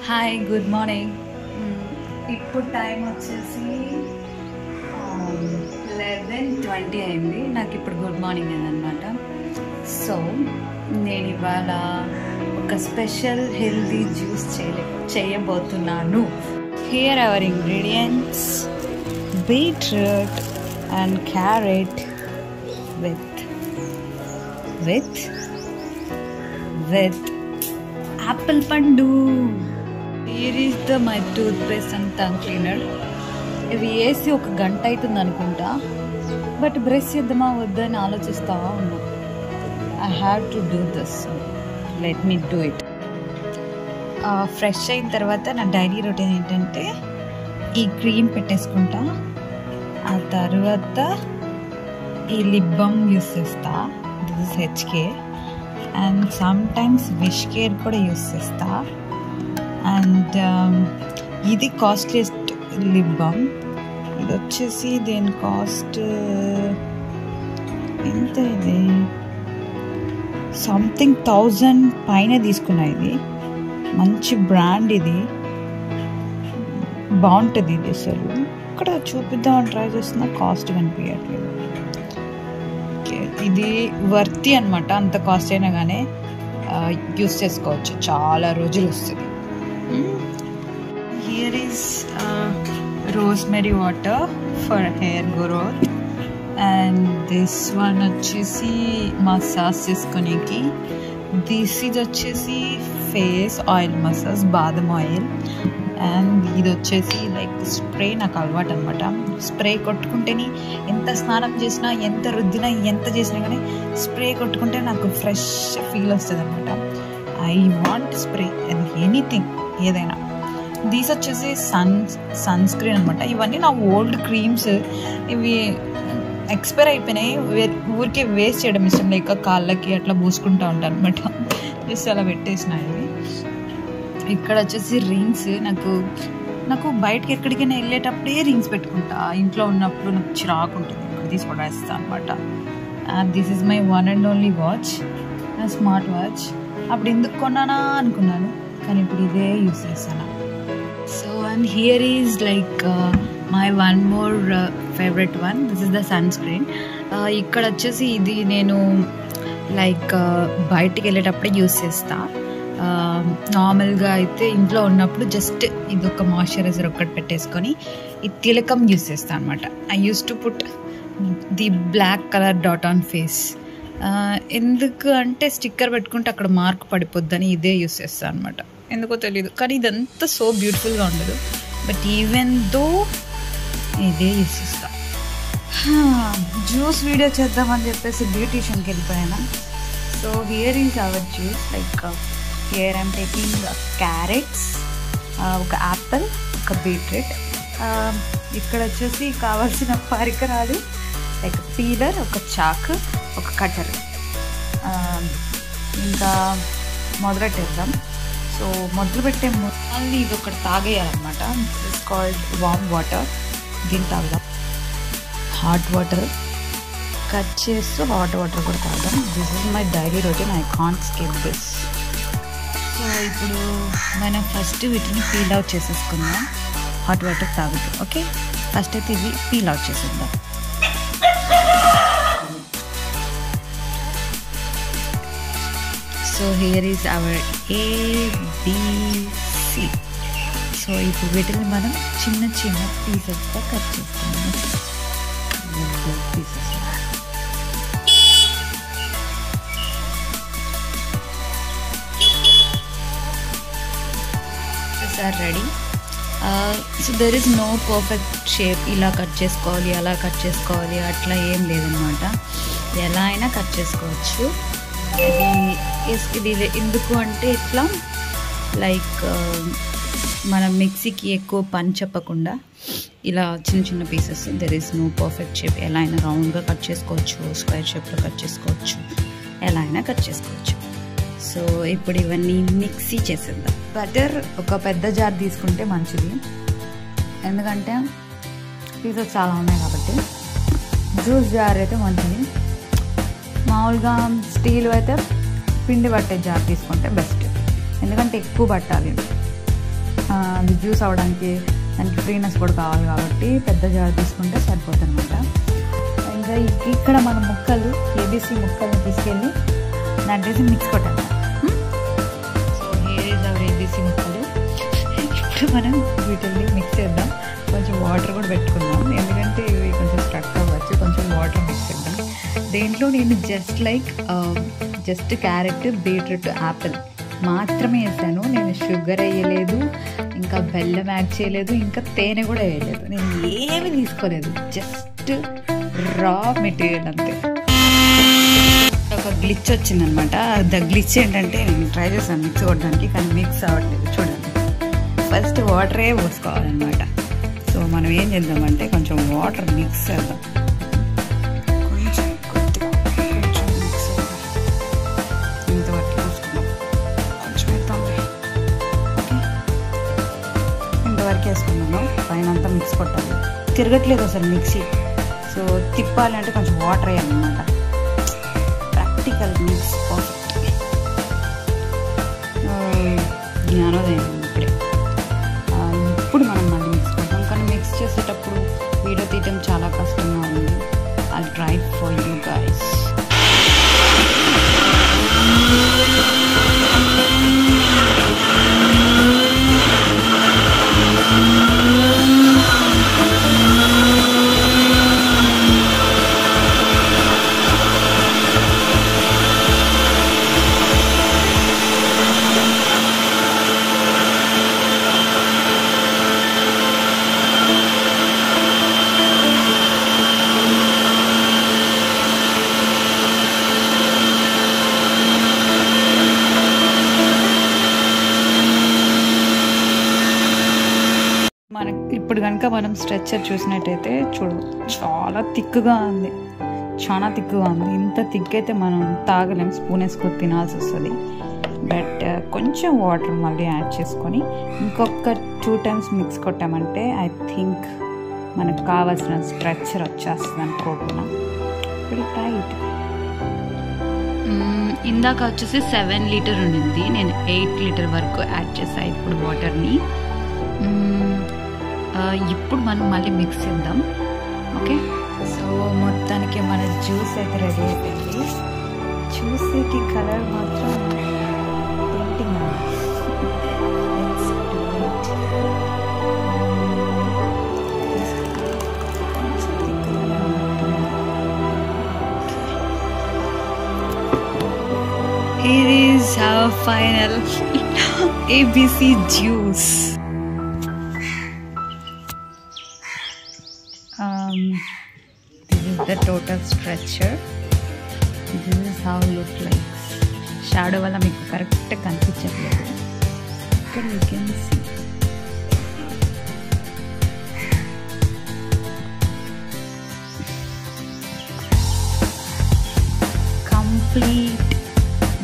Hi good morning. ఇప్పుడు time వచ్చేసి 11:20 అయింది. నాకు ఇప్పుడు గుడ్ మార్నింగ్ అదనమాట. సో నేను ఇవాళ ఒక స్పెషల్ హెల్దీ జ్యూస్ చేయబోతున్నాను. Here our ingredients: beetroot and carrot with apple pandu. Here is my toothpaste and tongue cleaner. ఇవి వేసి ఒక గంట అవుతుంది అనుకుంటా, బట్ బ్రష్ చేద్దామా వద్దని ఆలోచిస్తా ఉన్నా. I have to do this, let me do it. Fresh అయిన తర్వాత నా డైలీ రొటీన్ ఏంటంటే ఈ క్రీమ్ పెట్టేసుకుంటా, ఆ తర్వాత ఈ లిప్ బామ్ యూస్ చేస్తా. This is HK. And some times WishCare కూడా యూస్ చేస్తా. అండ్ ఇది కాస్ట్లీయెస్ట్ లిప్ బామ్. ఇది వచ్చేసి దీని కాస్ట్ ఎంత, ఇది సంథింగ్ 1000 పైన తీసుకున్నా. ఇది మంచి బ్రాండ్, ఇది బాగుంటుంది. ఇది అసలు ఇక్కడ చూపిద్దామని ట్రై చేస్తున్నా, కాస్ట్ కనిపించట్లేదు. ఇది వర్తి అనమాట. అంత కాస్ట్ అయినా కానీ యూస్ చేసుకోవచ్చు, చాలా రోజులు వస్తుంది. Here is rosemary water for hair growth. And this one వచ్చేసి మసాజ్ చేసుకునేకి. ఇది వచ్చేసి ఫేస్ ఆయిల్ మసాజ్, బాదం ఆయిల్. అండ్ ఇది వచ్చేసి లైక్ స్ప్రే. నాకు అలవాటు అనమాట. స్ప్రే కొట్టుకుంటేనే ఎంత స్నానం చేసినా, ఎంత రుద్దినా, ఎంత చేసినా కానీ స్ప్రే కొట్టుకుంటే నాకు ఫ్రెష్ ఫీల్ వస్తుంది అనమాట. ఐ వాంట్ స్ప్రే, అది ఎనీథింగ్, ఏదైనా. దీస్ వచ్చేసి సన్ స్క్రీన్ అనమాట. ఇవన్నీ నా ఓల్డ్ క్రీమ్స్. ఇవి ఎక్స్పైర్ అయిపోయినాయి. ఊరికే వేస్ట్ చేయడం ఇష్టం లేక కాళ్ళకి అట్లా పూసుకుంటూ ఉంటాను అనమాట. జస్ట్ అలా పెట్టేసినాయి. ఇక్కడ వచ్చేసి రింగ్స్. నాకు బయటకి ఎక్కడికైనా వెళ్ళేటప్పుడే రింగ్స్ పెట్టుకుంటా. ఇంట్లో ఉన్నప్పుడు నాకు చిరాకు ఉంటుంది, ఇక్కడ తీసి పడేస్తాను అనమాట. This is my one and only watch, smart watch. అప్పుడు ఎందుకు కొన్నానా అనుకున్నాను, కానీ ఇప్పుడు ఇదే యూస్ చేస్తాను. So and here is like my one more favourite one. This is the sunscreen. ఇక్కడ వచ్చేసి ఇది నేను లైక్ బయటికి వెళ్ళేటప్పుడే యూస్ చేస్తా. నార్మల్గా అయితే ఇంట్లో ఉన్నప్పుడు జస్ట్ ఇది ఒక మాయిశ్చరైజర్ ఒక్కటి పెట్టేసుకొని ఈ తిలకం యూస్ చేస్తాను అనమాట. I use to put the black colour dot on face. ఎందుకు అంటే స్టిక్కర్ పెట్టుకుంటే అక్కడ మార్క్ పడిపోద్దని ఇదే యూస్ చేస్తాను అనమాట. ఎందుకో తెలీదు, కానీ ఇదంతా సో బ్యూటిఫుల్గా ఉండదు. బట్ ఈవెన్ దో ఇదే యూస్ చేస్తా. జ్యూస్ వీడియో చేద్దామని చెప్పేసి బ్యూటీషియన్కి వెళ్ళిపోయాను. So here is our juice. Like here I'm taking carrots, ఒక యాపిల్, ఒక బీట్రూట్. ఇక్కడ వచ్చేసి కావాల్సిన పరికరాలు లైక్ పీలర్, ఒక చాక్, ఒక కటర్. ఇంకా మొదలెట్టేద్దాం. సో మొదలు పెట్టే మళ్ళీ ఇది ఒకటి తాగేయాలన్నమాట. This is called warm water. దీన్ని తాగుదాం. హాట్ వాటర్ కట్ చేస్తూ హాట్ వాటర్ కూడా తాగుదాం. This is my daily routine, I can't skip this. So ఇప్పుడు మనం ఫస్ట్ వీటిని పీల్ అవుట్ చేసేసుకుందాం హాట్ వాటర్ తాగుతూ. ఓకే, ఫస్ట్ అయితే ఇవి పీల్ అవుట్ చేసేద్దాం. So here is our ABC. So ఇప్పుడు వీటిని మనం చిన్న చిన్న పీసెస్గా కట్ చేసుకుందాం. Pieces are ready. So there is no perfect shape. ఇలా కట్ చేసుకోవాలి, అలా కట్ చేసుకోవాలి, అట్లా ఏం లేదనమాట. ఎలా అయినా కట్ చేసుకోవచ్చు. ఇది ఎందుకు అంటే ఇట్లా లైక్ మనం మిక్సీకి ఎక్కువ పని చెప్పకుండా ఇలా చిన్న చిన్న pieces. There is no perfect shape. ఎలా అయినా రౌండ్గా కట్ చేసుకోవచ్చు, స్క్వేర్ షేప్లో కట్ చేసుకోవచ్చు, ఎలా అయినా కట్ చేసుకోవచ్చు. సో ఇప్పుడు ఇవన్నీ మిక్సీ చేసేద్దాం. బటర్ ఒక పెద్ద జార్ తీసుకుంటే మంచిది, ఎందుకంటే పీసెస్ చాలా ఉన్నాయి కాబట్టి. జ్యూస్ జార్ అయితే మంచిది. మామూలుగా స్టీల్ అయితే పిండి పట్టే జార్ తీసుకుంటే బెస్ట్, ఎందుకంటే ఎక్కువ పట్టాలి. అది జ్యూస్ అవ్వడానికి దానికి ఫ్రీనెస్ కూడా కావాలి కాబట్టి పెద్ద జార్ తీసుకుంటే సరిపోతుంది అనమాట. ఇంకా ఇక్కడ మన ముక్కలు ఏబీసీ ముక్కల్ని తీసుకెళ్ళి నట్టేసి మిక్స్ కొట్టాలి. So here is hour ABC ముక్కలు. ఇప్పుడు మనం వీటిని మిక్స్ చేద్దాం. కొంచెం వాటర్ కూడా పెట్టుకుందాం, ఎందుకంటే ఇవి కొంచెం స్ట్రక్ అవ్వచ్చు. కొంచెం వాటర్ మిక్స్ చేద్దాం. దేంట్లో నేను జస్ట్ క్యారెట్, బీట్రూట్, యాపిల్ మాత్రమే వేసాను. నేను షుగర్ వేయలేదు, ఇంకా బెల్లం యాడ్ చేయలేదు, ఇంకా తేనె కూడా వేయలేదు. నేను ఏమి తీసుకోలేదు, జస్ట్ రా మెటీరియల్ అంతే. ఒక గ్లిచ్ వచ్చిందనమాట. ద గ్లిచ్ ఏంటంటే నేను ట్రై చేశాను మిక్స్ కొట్టడానికి, కానీ మిక్స్ అవ్వట్లేదు. చూడండి, ఫస్ట్ వాటరే పోసుకోవాలన్నమాట. సో మనం ఏం చేద్దామంటే కొంచెం వాటర్ మిక్స్ చేద్దాం. ఇంతవరకు వేసుకున్నాము. పైన అంతా మిక్స్ కొట్టాలి. తిరగట్లేదు అసలు మిక్సీ. సో తిప్పాలంటే కొంచెం వాటర్ వేయాలన్నమాట. Practical mix perfect. జ్ఞానోదయం ఇప్పుడే. ఇప్పుడు మనం మళ్ళీ మిక్స్ కొడతాం, కానీ మిక్స్ చేసేటప్పుడు వీడియో తీయటం చాలా కష్టంగా ఉంది. I try for you guys. ఇప్పుడు కనుక మనం స్ట్రెచ్చర్ చూసినట్టయితే చూడు, చాలా థిక్గా ఉంది. ఇంత థిక్ అయితే మనం తాగలేం, స్పూన్ వేసుకొని తినాల్సి వస్తుంది. బట్ కొంచెం వాటర్ మళ్ళీ యాడ్ చేసుకొని ఇంకొక 2 times మిక్స్ కొట్టామంటే ఐ థింక్ మనకు కావాల్సిన స్ట్రెచ్చర్ వచ్చేస్తుంది అనుకోకుండా. టైట్. ఇందాక వచ్చేసి 7 లీటర్ ఉండింది, నేను 8 లీటర్ వరకు యాడ్ చేసాను ఇప్పుడు వాటర్ని. ఇప్పుడు మనం మళ్ళీ మిక్స్ చేద్దాం. ఓకే, సో మొత్తానికి మన జ్యూస్ అయితే రెడీ అయిపోయింది. చూసేకి కలర్ మాత్రం painting. Here is our final ABC juice. This is the total structure. This is how it looks like. Shadow wala meeku correct కనిపించట్లేదు. ఇక్కడ you can see. Complete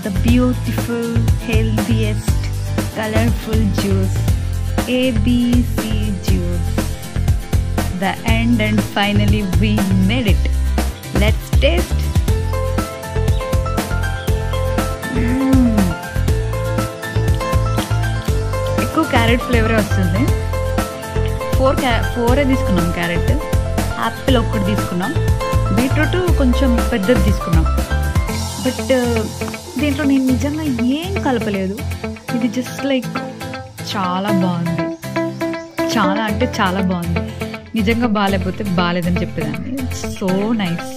the beautiful, healthiest, colorful juice. ABC juice. The end, and finally we made it. Let's taste. ఎక్కువ carrot flavour వస్తుంది. 4 తీసుకున్నాం carrot, Apple ఒక్కటి తీసుకున్నాం, beetroot కొంచెం పెద్దది తీసుకున్నాం. బట్ దీంట్లో నేను నిజంగా ఏం కలపలేదు. ఇది జస్ట్ లైక్ చాలా బాగుంది. చాలా అంటే చాలా బాగుంది. నిజంగా బాగాలేకపోతే బాగాలేదని చెప్పేదాన్ని. సో నైస్,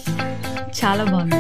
చాలా బాగుంది.